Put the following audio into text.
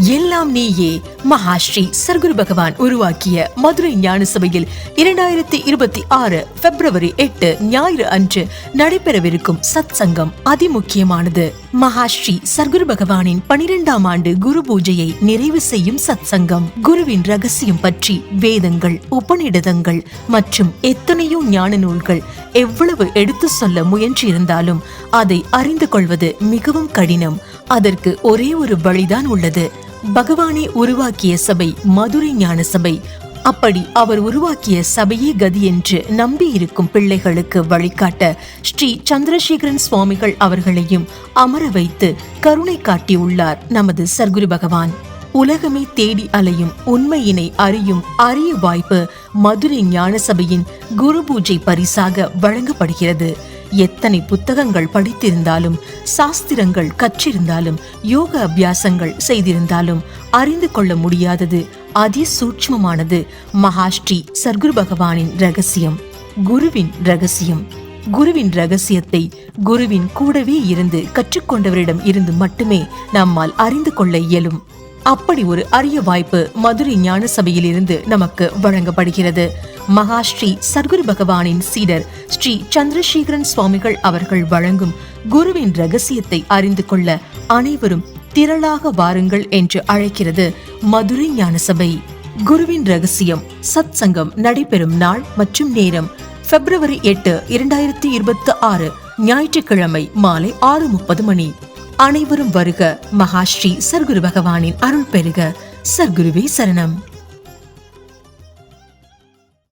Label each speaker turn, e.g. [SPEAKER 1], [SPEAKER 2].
[SPEAKER 1] எல்லாம் நீயே மகாஸ்ரீ சர்க்குரு பகவான் உருவாக்கிய மதுரை ஞான சபையில் 2026 பிப்ரவரி 8 ஞாயிறு அன்று நடைபெறவிருக்கும் சத் சங்கம் அதிமுக்கியமானது. மகாஸ்ரீ சர்க்குரு பகவானின் 12ஆம் ஆண்டு குரு பூஜையை நிறைவு செய்யும் சத் சங்கம். குருவின் ரகசியம் பற்றி வேதங்கள், உபநிடதங்கள் மற்றும் எத்தனையோ ஞான நூல்கள் எவ்வளவு எடுத்து சொல்ல முயன்றிருந்தாலும் அதை அறிந்து கொள்வது மிகவும் கடினம். அதற்கு ஒரே ஒரு வழிதான் உள்ளது. பகவானே உருவாக்கிய சபை மதுரை ஞான சபை. அப்படி அவர் உருவாக்கிய சபையே கதி என்று நம்பி இருக்கும் பிள்ளைகளுக்கு வழிகாட்ட ஸ்ரீ சந்திரசேகரன் சுவாமிகள் அவர்களையும் அமர வைத்து கருணை காட்டியுள்ளார் நமது சர்க்குரு பகவான். உலகமே தேடி அலையும் உண்மையினை அறியும் அரிய வாய்ப்பு மதுரை ஞான சபையின் குரு பூஜை பரிசாக வழங்கப்படுகிறது. எத்தனை புத்தகங்கள் படித்திருந்தாலும், சாஸ்திரங்கள் கற்றிருந்தாலும், யோக அபியாசங்கள் செய்திருந்தாலும் அறிந்து கொள்ள முடியாதது அதிசூட்சமானது மகாஸ்ரீ சர்க்குரு பகவானின் ரகசியம், குருவின் ரகசியம். குருவின் ரகசியத்தை குருவின் கூடவே இருந்து கற்றுக்கொண்டவரிடம் இருந்து மட்டுமே நம்மால் அறிந்து கொள்ள இயலும். அப்படி ஒரு அரிய வாய்ப்பு மதுரை ஞான சபையில் இருந்து நமக்கு வழங்கப்படுகிறது. மகாஸ்ரீ சர்க்குரு பகவானின் சீடர் ஸ்ரீ சந்திரசேகரன் சுவாமிகள் அவர்கள் வழங்கும் குருவின் ரகசியத்தை அறிந்து கொள்ள அனைவரும் திரளாக வாருங்கள் என்று அழைக்கிறது மதுரை ஞான சபை. குருவின் ரகசியம் சத் சங்கம் நடைபெறும் நாள் மற்றும் நேரம் பிப்ரவரி 8, 2026 ஞாயிற்றுக்கிழமை மாலை 6:30 மணி. அனைவரும் வருக. மகாஸ்ரீ சர்க்குரு பகவானின் அருள் பெறுக. சர்க்குருவே சரணம்.